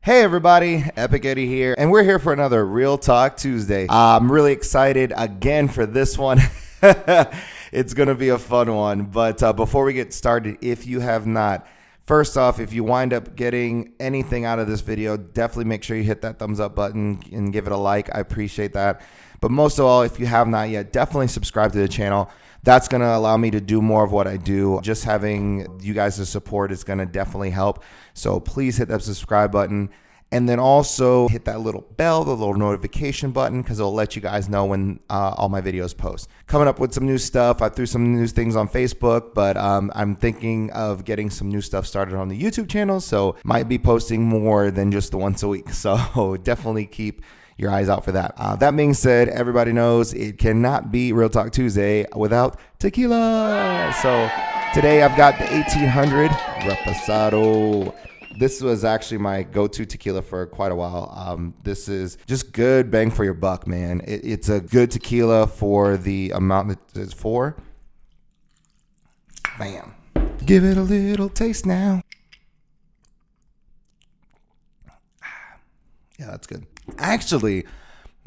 Hey everybody, Epic Eddie here, and we're here for another Real Talk Tuesday. I'm really excited again for this one. It's going to be a fun one, but before we get started, if you have not, first off, if you wind up getting anything out of this video, definitely make sure you hit that thumbs up button and give it a like. I appreciate that. But most of all, if you have not yet, definitely subscribe to the channel. That's going to allow me to do more of what I do. Just having you guys' support is going to definitely help. So please hit that subscribe button. And then also hit that little bell, the little notification button, because it'll let you guys know when all my videos post. Coming up with some new stuff. I threw some new things on Facebook, but I'm thinking of getting some new stuff started on the YouTube channel. So might be posting more than just the once a week. So definitely keep your eyes out for that. That being said, everybody knows it cannot be Real Talk Tuesday without tequila. So today I've got the 1800 Reposado. This was actually my go-to tequila for quite a while. This is just good bang for your buck, man. It's a good tequila for the amount that it's for. Bam. Give it a little taste now. Yeah, that's good. Actually,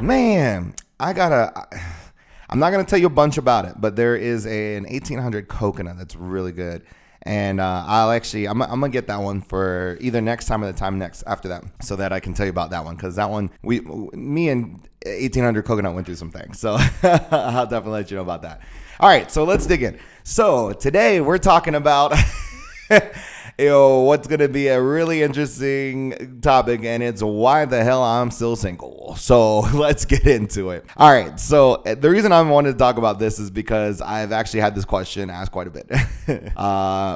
man, I'm not going to tell you a bunch about it, but there is an 1800 coconut that's really good. And I'm gonna get that one for either next time or the time next after that, so that I can tell you about that one, because that one me and 1800 coconut went through some things, so I'll definitely let you know about that. All right, so let's dig in. So today we're talking about what's gonna be a really interesting topic, and it's why the hell I'm still single. So let's get into it. All right, so the reason I wanted to talk about this is because I've actually had this question asked quite a bit.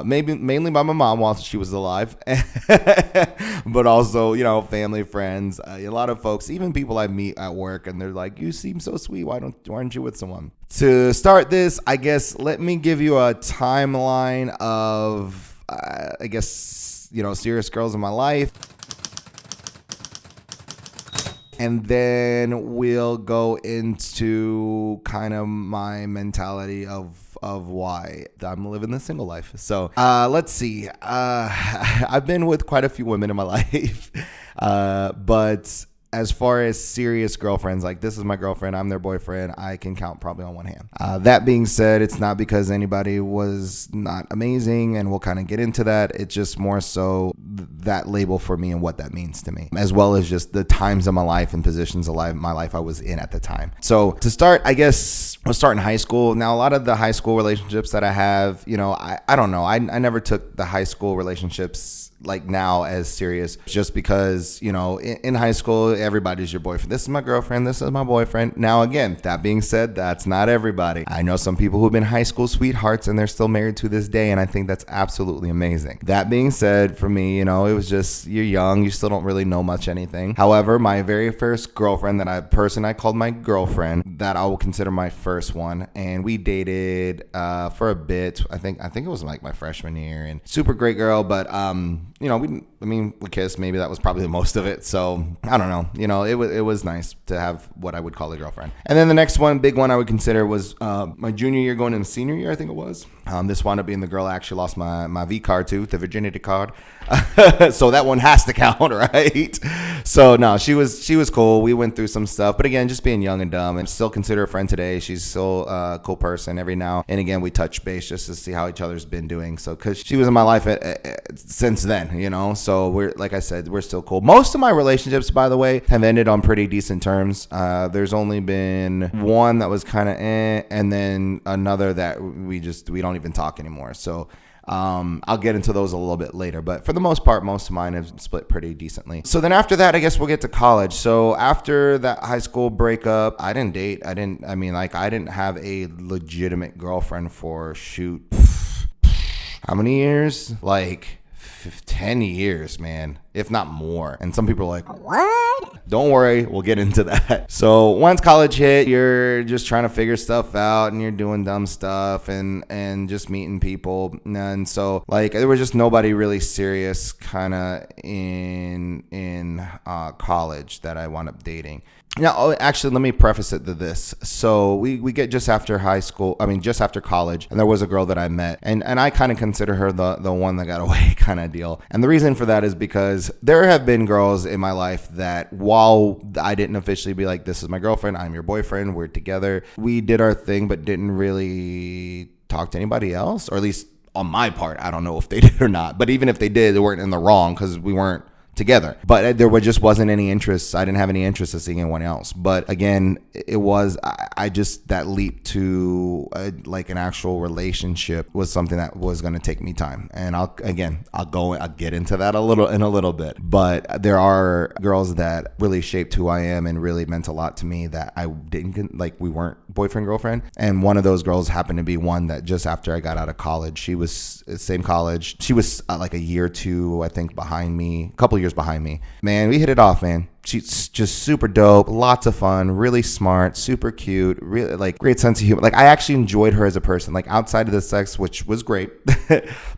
Mainly by my mom while she was alive, but also, family, friends, a lot of folks, even people I meet at work, and they're like, "You seem so sweet. Why aren't you with someone?" To start this, I guess let me give you a timeline of serious girls in my life. And then we'll go into kind of my mentality of why I'm living the single life. So let's see. I've been with quite a few women in my life. But as far as serious girlfriends, like this is my girlfriend, I'm their boyfriend, I can count probably on one hand. That being said, it's not because anybody was not amazing, and we'll kind of get into that. It's just more so that label for me and what that means to me, as well as just the times of my life and positions of my life I was in at the time. So to start, I guess we'll start in high school. Now, a lot of the high school relationships that I have, I don't know. I never took the high school relationships like now as serious, just because, in high school, everybody's your boyfriend. This is my girlfriend. This is my boyfriend. Now, again, that being said, that's not everybody. I know some people who've been high school sweethearts and they're still married to this day, and I think that's absolutely amazing. That being said, for me, it was just, you're young, you still don't really know much anything. However, my very first girlfriend, I called my girlfriend, that I will consider my first one, and we dated for a bit. I think it was like my freshman year, and super great girl, but we kissed. Maybe that was probably the most of it. So I don't know. It was nice to have what I would call a girlfriend. And then the next big one I would consider was my junior year going into senior year, I think it was. This wound up being the girl I actually lost my V card to, the virginity card. So that one has to count, right? So no, she was cool. We went through some stuff, but again, just being young and dumb, and still consider her a friend today. She's still a cool person. Every now and again, we touch base just to see how each other's been doing. So, cause she was in my life since then, so we're, like I said, we're still cool. Most of my relationships, by the way, have ended on pretty decent terms. There's only been one that was kind of and then another that we don't even talk anymore. So I'll get into those a little bit later, but for the most part, most of mine have split pretty decently. So then after that, I guess we'll get to college. So after that high school breakup, I didn't date. I didn't have a legitimate girlfriend for how many years? Like 10 years, man, if not more. And some people are like, what? Don't worry, we'll get into that. So once college hit, you're just trying to figure stuff out, and you're doing dumb stuff and just meeting people. And so, like, there was just nobody really serious kind of in college that I wound up dating. Now, actually, let me preface it to this. So we get just after high school, just after college, and there was a girl that I met, and I kind of consider her the one that got away kind of deal. And the reason for that is because there have been girls in my life that, while I didn't officially be like, this is my girlfriend, I'm your boyfriend, we're together, we did our thing, but didn't really talk to anybody else, or at least on my part. I don't know if they did or not, but even if they did, they weren't in the wrong because we weren't together. But there just wasn't any interest. I didn't have any interest in seeing anyone else. But again, it was, I just, that leap to like an actual relationship was something that was going to take me time. And I'll get into that in a little bit. But there are girls that really shaped who I am and really meant a lot to me that I didn't, like, we weren't boyfriend, girlfriend. And one of those girls happened to be one that just after I got out of college, she was same college. She was like a year or two, I think, behind me, a couple years behind me. Man, we hit it off, man. She's just super dope, lots of fun, really smart, super cute, really, like, great sense of humor. Like, I actually enjoyed her as a person, like, outside of the sex, which was great,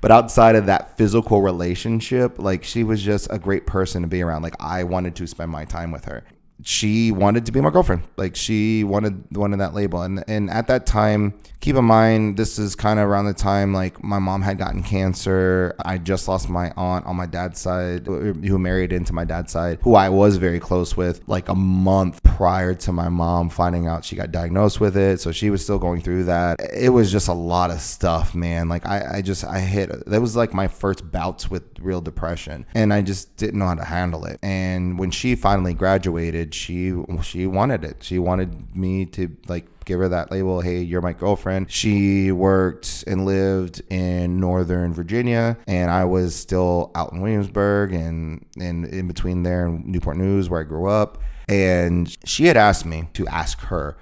but outside of that physical relationship, like, she was just a great person to be around. Like, I wanted to spend my time with her. She wanted to be my girlfriend. Like, she wanted that label. And at that time, keep in mind, this is kind of around the time, like, my mom had gotten cancer. I just lost my aunt on my dad's side, who married into my dad's side, who I was very close with, like, a month prior to my mom finding out she got diagnosed with it. So she was still going through that. It was just a lot of stuff, man. Like, that was like my first bouts with real depression, and I just didn't know how to handle it. And when she finally graduated, she wanted it. She wanted me to, like, give her that label. Hey, you're my girlfriend. She worked and lived in Northern Virginia, and I was still out in Williamsburg and in between there and Newport News, where I grew up. And she had asked me to ask her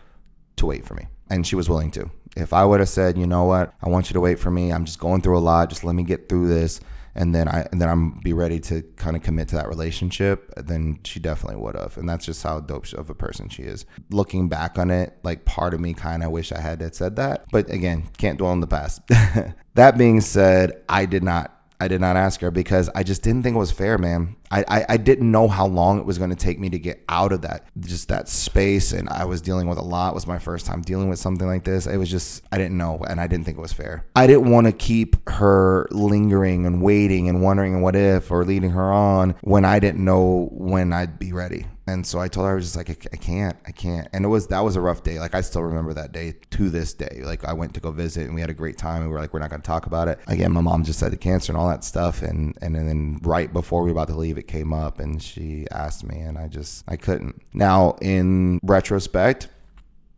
to wait for me, and she was willing to. If I would have said, you know what, I want you to wait for me, I'm just going through a lot, just let me get through this, and then I'm be ready to kind of commit to that relationship, then she definitely would have. And that's just how dope of a person she is. Looking back on it, like, part of me kind of wish I had said that, but again, can't dwell on the past. That being said, I did not ask her because I just didn't think it was fair, man. I didn't know how long it was going to take me to get out of that space. And I was dealing with a lot. It was my first time dealing with something like this. It was just, I didn't know. And I didn't think it was fair. I didn't want to keep her lingering and waiting and wondering what if, or leading her on when I didn't know when I'd be ready. And so I told her, I was just like, I can't. And that was a rough day. Like, I still remember that day to this day. Like, I went to go visit and we had a great time, and we were like, we're not going to talk about it. Again, my mom just had the cancer and all that stuff. And then right before we were about to leave, it came up and she asked me, and I couldn't. Now, in retrospect,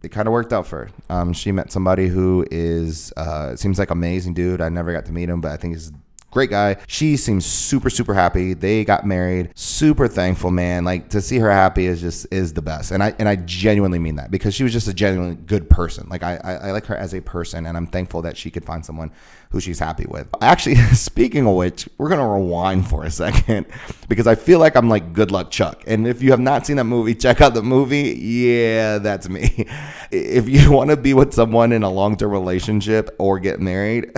it kind of worked out for her. She met somebody who seems like an amazing dude. I never got to meet him, but I think he's great guy. She seems super, super happy. They got married. Super thankful, man. Like, to see her happy is the best. And I genuinely mean that, because she was just a genuinely good person. Like, I like her as a person, and I'm thankful that she could find someone who she's happy with. Actually, speaking of which, we're going to rewind for a second, because I feel like I'm like Good Luck Chuck. And if you have not seen that movie, check out the movie. Yeah, that's me. If you want to be with someone in a long-term relationship or get married,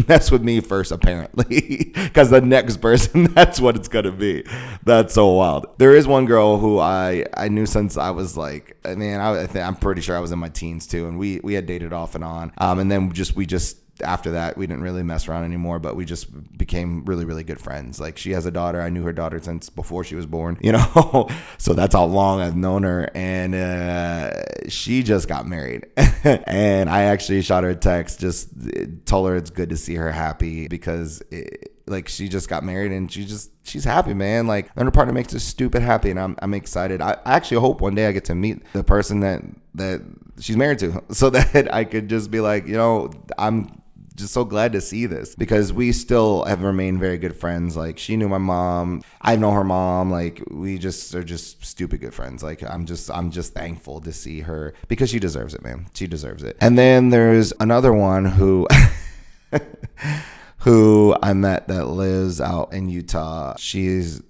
mess with me first, apparently, because the next person, that's what it's going to be. That's so wild. There is one girl who I knew since I was like, man, I'm pretty sure I was in my teens too. And we had dated off and on. And then we just after that, we didn't really mess around anymore, but we just became really, really good friends. Like, she has a daughter. I knew her daughter since before she was born, so that's how long I've known her. And she just got married. And I actually shot her a text, just told her it's good to see her happy, because she just got married and she's happy, man. Like, and her partner makes her stupid happy, and I'm excited. I actually hope one day I get to meet the person that she's married to, so that I could just be like, I'm just so glad to see this, because we still have remained very good friends. Like, she knew my mom, I know her mom. Like, we just are just stupid good friends. Like, I'm just thankful to see her, because she deserves it, man. She deserves it. And then there's another one who I met that lives out in Utah. She's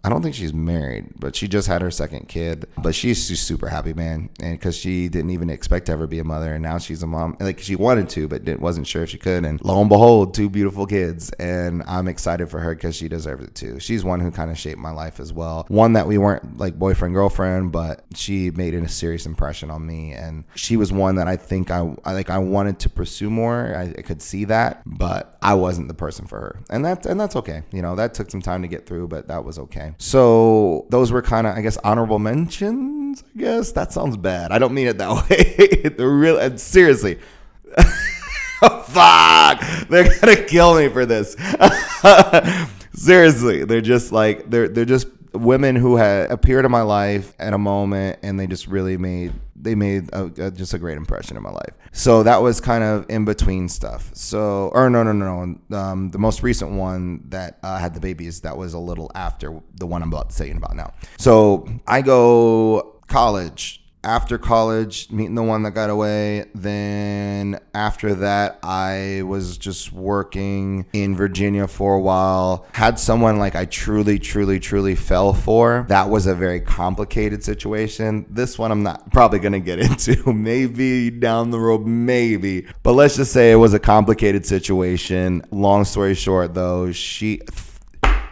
I don't think she's married, but she just had her second kid. But she's super happy, man. And because she didn't even expect to ever be a mother. And now she's a mom. Like, she wanted to, but wasn't sure if she could. And lo and behold, 2 beautiful kids. And I'm excited for her because she deserves it too. She's one who kind of shaped my life as well. One that we weren't like boyfriend, girlfriend, but she made a serious impression on me. And she was one that I think I wanted to pursue more. I could see that, but I wasn't the person for her. And that's okay. You know, that took some time to get through, but that was okay. So those were kind of, I guess, honorable mentions, I guess. That sounds bad. I don't mean it that way. They're real, seriously. Fuck. They're going to kill me for this. Seriously. They're just like, they're just women who had appeared in my life at a moment, and they just really made just a great impression in my life. So that was kind of in between stuff. So, or no. The most recent one that had the babies, that was a little after the one I'm about to say about now. So I go college. After college, meeting the one that got away. Then after that, I was just working in Virginia for a while. Had someone like I truly fell for. That was a very complicated situation. This one I'm not probably going to get into. Maybe down the road, maybe. But let's just say it was a complicated situation. Long story short, though,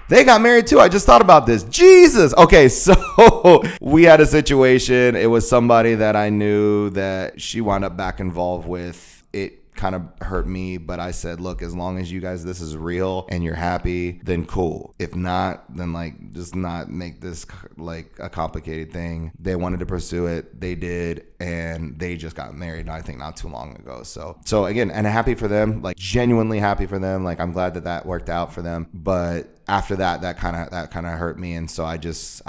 they got married too. I just thought about this. Jesus. Okay, so we had a situation. It was somebody that I knew that she wound up back involved with. It kind of hurt me, but I said, look, as long as you guys, this is real and you're happy, then cool. If not, then like just not make this like a complicated thing. They wanted to pursue it. They did. And they just got married, I think, not too long ago. So again, and happy for them, like genuinely happy for them. Like I'm glad that worked out for them. But after that kind of hurt me. And so I just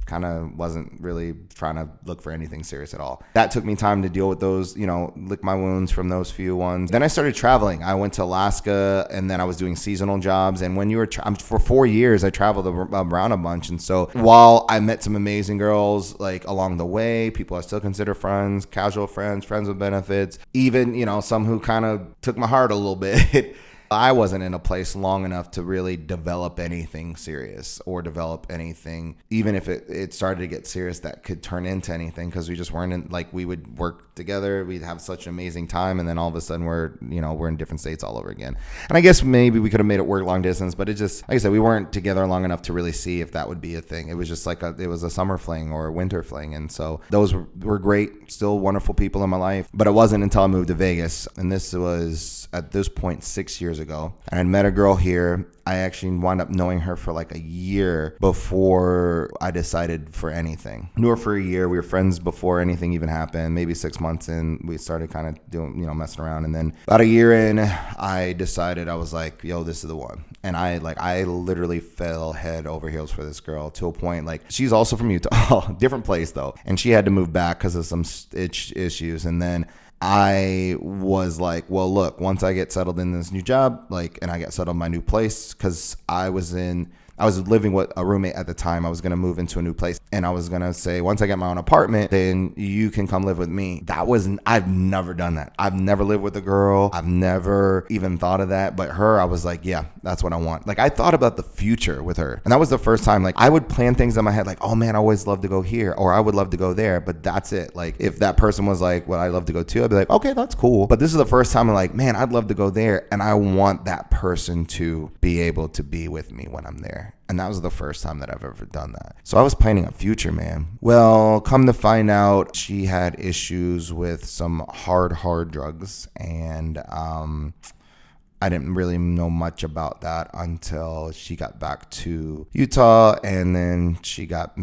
kind of wasn't really trying to look for anything serious at all. That took me time to deal with those, lick my wounds from those few ones. Then I started traveling. I went to Alaska, and then I was doing seasonal jobs. And when for 4 years, I traveled around a bunch. And so while I met some amazing girls, like along the way, people I still consider friends, casual friends with benefits, even, some who kind of took my heart a little bit. I wasn't in a place long enough to really develop anything serious or develop anything, even if it started to get serious, that could turn into anything, because we just weren't in, like, we would work together, we'd have such an amazing time, and then all of a sudden we're in different states all over again. And I guess maybe we could have made it work long distance, but it just, like I said, we weren't together long enough to really see if that would be a thing. It was just like it was a summer fling or a winter fling. And so those were great, still wonderful people in my life. But it wasn't until I moved to Vegas, and this was at this point 6 years ago, and I met a girl here. I actually wound up knowing her for like a year before I decided for anything. Knew her for a year. We were friends before anything even happened. Maybe 6 months in, we started kind of doing, messing around. And then about a year in, I decided, I was like, yo, this is the one. And I literally fell head over heels for this girl, to a point, like, she's also from Utah, different place though. And she had to move back because of some issues. And then I was like, well, look, once I get settled in this new job, like, and I get settled in my new place, because I was living with a roommate at the time. I was going to move into a new place, and I was going to say, once I get my own apartment, then you can come live with me. I've never done that. I've never lived with a girl. I've never even thought of that. But her, I was like, yeah, that's what I want. Like, I thought about the future with her. And that was the first time, like, I would plan things in my head, like, oh man, I always love to go here, or I would love to go there. But that's it. Like, if that person was like, well, I love to go to, I'd be like, okay, that's cool. But this is the first time I'm like, man, I'd love to go there. And I want that person to be able to be with me when I'm there. And that was the first time that I've ever done that. So I was planning a future, man. Well, come to find out, she had issues with some hard drugs. And I didn't really know much about that until she got back to Utah. And then she got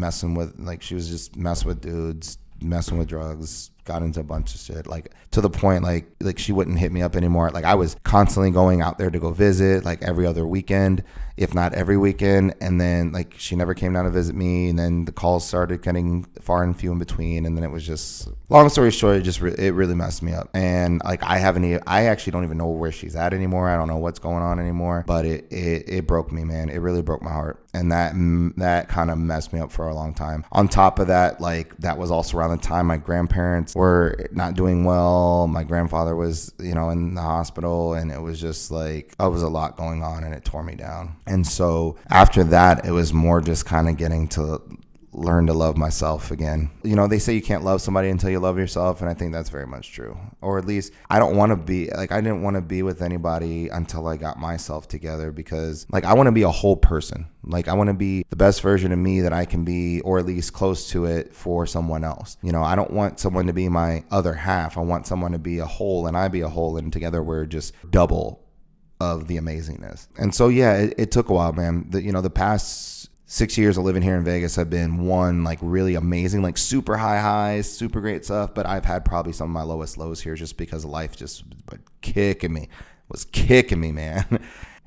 she was just messing with dudes, messing with drugs, got into a bunch of shit, like, to the point, like she wouldn't hit me up anymore. Like, I was constantly going out there to go visit, like, every other weekend, if not every weekend. And then, like, she never came down to visit me. And then the calls started getting far and few in between. And then it was just, long story short, it really messed me up. And like, I actually don't even know where she's at anymore. I don't know what's going on anymore, but it broke me, man. It really broke my heart. And that kind of messed me up for a long time. On top of that, like, that was also around the time my grandparents were not doing well. My grandfather was, in the hospital, and it was just like, it was a lot going on, and it tore me down. And so after that, it was more just kind of getting to learn to love myself again. They say you can't love somebody until you love yourself, and I think that's very much true. Or at least I didn't want to be with anybody until I got myself together, because like, I want to be a whole person. Like, I want to be the best version of me that I can be, or at least close to it, for someone else. I don't want someone to be my other half. I want someone to be a whole, and I be a whole, and together we're just double of the amazingness. And so, yeah, it took a while, man. The past 6 years of living here in Vegas have been one, like, really amazing, like, super high highs, super great stuff. But I've had probably some of my lowest lows here, just because life just was kicking me, man.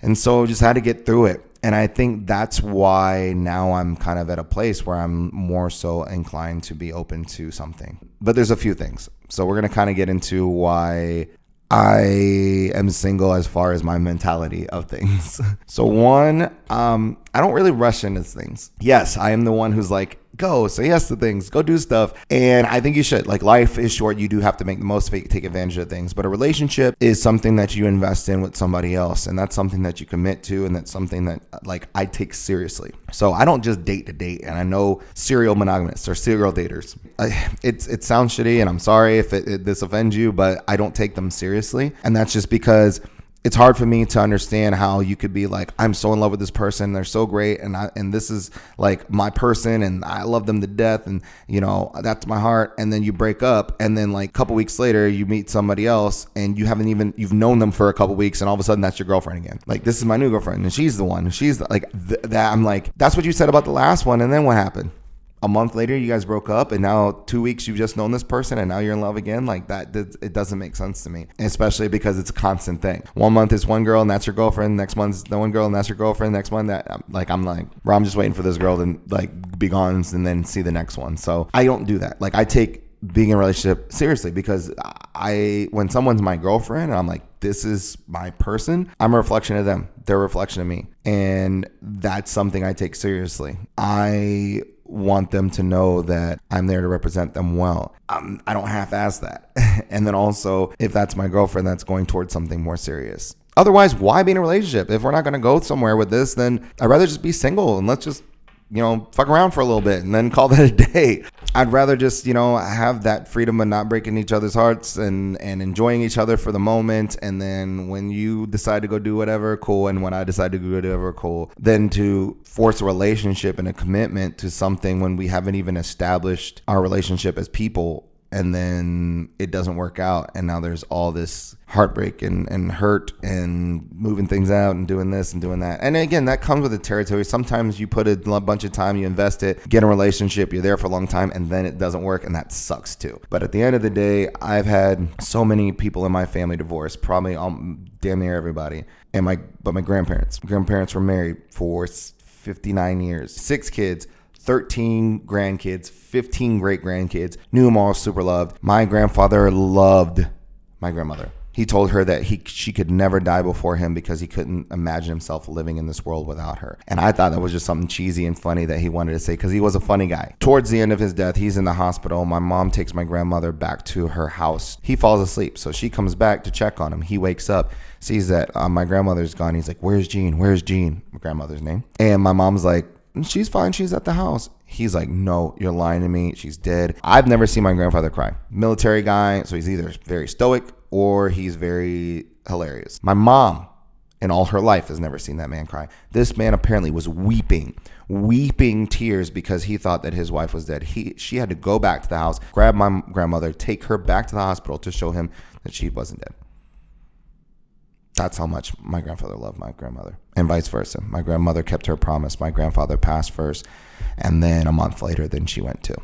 And so just had to get through it. And I think that's why now I'm kind of at a place where I'm more so inclined to be open to something. But there's a few things. So we're going to kind of get into why I am single as far as my mentality of things. So one, I don't really rush into things. Yes, I am the one who's like, go say yes to things, go do stuff. And I think you should. Like, life is short. You do have to make the most of it, take advantage of things. But a relationship is something that you invest in with somebody else. And that's something that you commit to. And that's something that, like, I take seriously. So I don't just date to date. And I know serial monogamists or serial daters. It sounds shitty, and I'm sorry if this offends you, but I don't take them seriously. And that's just because it's hard for me to understand how you could be like, I'm so in love with this person, they're so great, and this is like my person, and I love them to death, and that's my heart. And then you break up, and then like a couple weeks later you meet somebody else, and you've known them for a couple weeks, and all of a sudden that's your girlfriend again. Like, this is my new girlfriend, and she's the one. She's that. I'm like, that's what you said about the last one, and then what happened? A month later, you guys broke up, and now 2 weeks you've just known this person, and now you're in love again. Like, that, it doesn't make sense to me, especially because it's a constant thing. 1 month is one girl, and that's your girlfriend. Next month is the one girl, and that's your girlfriend. Next month, I'm like, bro, I'm just waiting for this girl to like be gone and then see the next one. So I don't do that. Like, I take being in a relationship seriously, because when someone's my girlfriend and I'm like, this is my person, I'm a reflection of them. They're a reflection of me, and that's something I take seriously. I want them to know that I'm there to represent them well. I don't half-ass that. And then also, if that's my girlfriend, that's going towards something more serious. Otherwise, why be in a relationship? If we're not going to go somewhere with this, then I'd rather just be single, and let's just fuck around for a little bit and then call that a day. I'd rather just, have that freedom of not breaking each other's hearts and enjoying each other for the moment. And then when you decide to go do whatever, cool. And when I decide to go do whatever, cool. Then to force a relationship and a commitment to something when we haven't even established our relationship as people, and then it doesn't work out, and now there's all this heartbreak and hurt and moving things out and doing this and doing that. And again, that comes with the territory. Sometimes you put a bunch of time, you invest it, get in a relationship, you're there for a long time, and then it doesn't work, and that sucks too. But at the end of the day, I've had so many people in my family divorce, probably damn near everybody. But my grandparents were married for 59 years, 6 kids, 13 grandkids, 15 great grandkids, knew them all, super loved. My grandfather loved my grandmother. He told her that she could never die before him because he couldn't imagine himself living in this world without her. And I thought that was just something cheesy and funny that he wanted to say, because he was a funny guy. Towards the end of his death, he's in the hospital. My mom takes my grandmother back to her house. He falls asleep, so she comes back to check on him. He wakes up, sees that my grandmother's gone. He's like, where's Jean? Where's Jean? My grandmother's name. And my mom's like, she's fine. She's at the house. He's like, no, you're lying to me. She's dead. I've never seen my grandfather cry. Military guy, so he's either very stoic or he's very hilarious. My mom, in all her life, has never seen that man cry. This man apparently was weeping tears because he thought that his wife was dead. She had to go back to the house, grab my grandmother, take her back to the hospital to show him that she wasn't dead. That's how much my grandfather loved my grandmother, and vice versa. My grandmother kept her promise. My grandfather passed first, and then a month later, then she went too.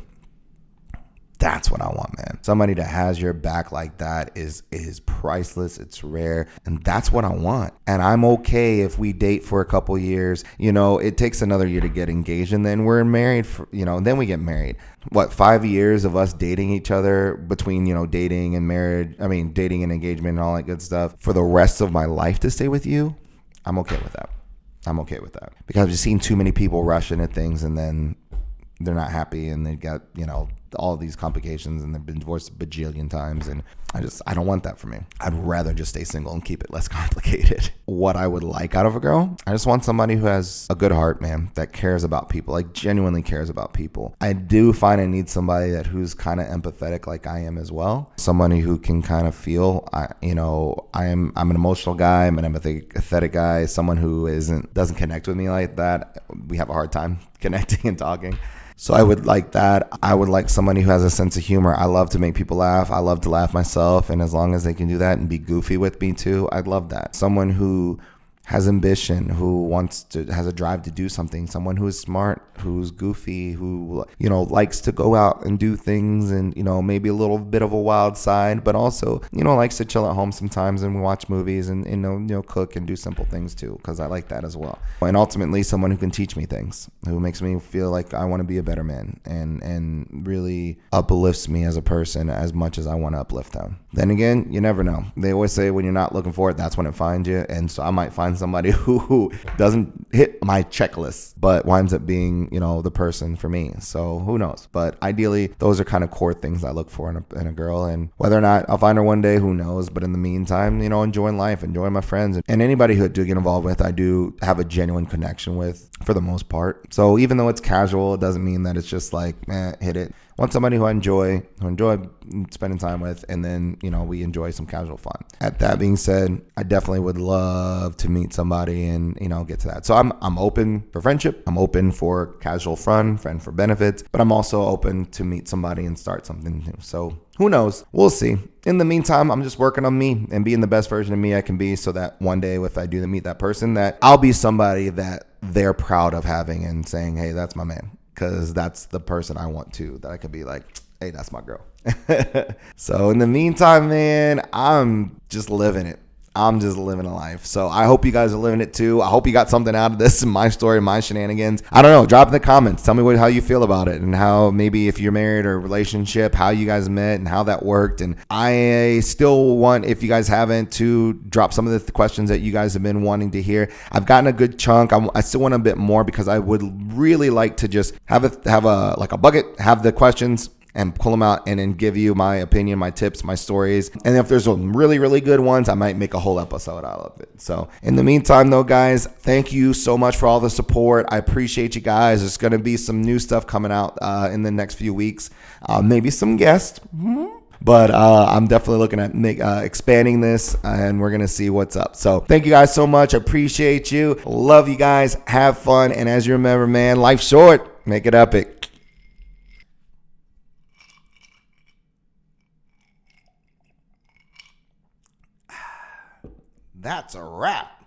That's what I want, man. Somebody that has your back like that is priceless. It's rare, and that's what I want. And I'm okay if we date for a couple years. It takes another year to get engaged, and then we're married. Then we get married. 5 years of us dating each other between dating and marriage? I mean, dating and engagement and all that good stuff for the rest of my life to stay with you. I'm okay with that. I'm okay with that, because I've just seen too many people rush into things and then they're not happy and they got, all these complications and they've been divorced a bajillion times. And I don't want that for me. I'd rather just stay single and keep it less complicated. What I would like out of a girl, I just want somebody who has a good heart, man, that cares about people, like genuinely cares about people. I do find I need somebody who's kind of empathetic like I am as well. Somebody who can kind of feel, I'm an emotional guy, I'm an empathetic guy, someone who doesn't connect with me like that. We have a hard time connecting and talking. So I would like that. I would like somebody who has a sense of humor. I love to make people laugh. I love to laugh myself. And as long as they can do that and be goofy with me too, I'd love that. Someone who has ambition, who has a drive to do something, someone who is smart, who's goofy, who, likes to go out and do things and, maybe a little bit of a wild side, but also, likes to chill at home sometimes and watch movies and, cook and do simple things too, because I like that as well. And ultimately, someone who can teach me things, who makes me feel like I want to be a better man and really uplifts me as a person as much as I want to uplift them. Then again, you never know. They always say when you're not looking for it, that's when it finds you. And so I might find somebody who doesn't hit my checklist, but winds up being, the person for me. So who knows? But ideally, those are kind of core things I look for in a girl. And whether or not I'll find her one day, who knows? But in the meantime, enjoying life, enjoying my friends. And anybody who I do get involved with, I do have a genuine connection with for the most part. So even though it's casual, it doesn't mean that it's just like, hit it. I want somebody who enjoy spending time with, and then, we enjoy some casual fun. At that being said, I definitely would love to meet somebody and, get to that. So I'm open for friendship. I'm open for casual fun, friend for benefits, but I'm also open to meet somebody and start something new. So who knows? We'll see. In the meantime, I'm just working on me and being the best version of me I can be, so that one day if I do meet that person, that I'll be somebody that they're proud of having and saying, hey, that's my man. Because that's the person I want to, that I could be like, hey, that's my girl. So in the meantime, man, I'm just living it. I'm just living a life. So I hope you guys are living it too. I hope you got something out of this, my story, my shenanigans. I don't know. Drop in the comments. Tell me how you feel about it, and how maybe if you're married or relationship, how you guys met and how that worked. And I still want, if you guys haven't, to drop some of the questions that you guys have been wanting to hear. I've gotten a good chunk. I still want a bit more, because I would really like to just have a bucket, have the questions and pull them out and then give you my opinion, my tips, my stories. And if there's some really, really good ones, I might make a whole episode out of it. So in the meantime, though, guys, thank you so much for all the support. I appreciate you guys. There's going to be some new stuff coming out in the next few weeks. Maybe some guests. But I'm definitely looking at expanding this, and we're going to see what's up. So thank you guys so much. I appreciate you. Love you guys. Have fun. And as you remember, man, life's short. Make it epic. That's a wrap.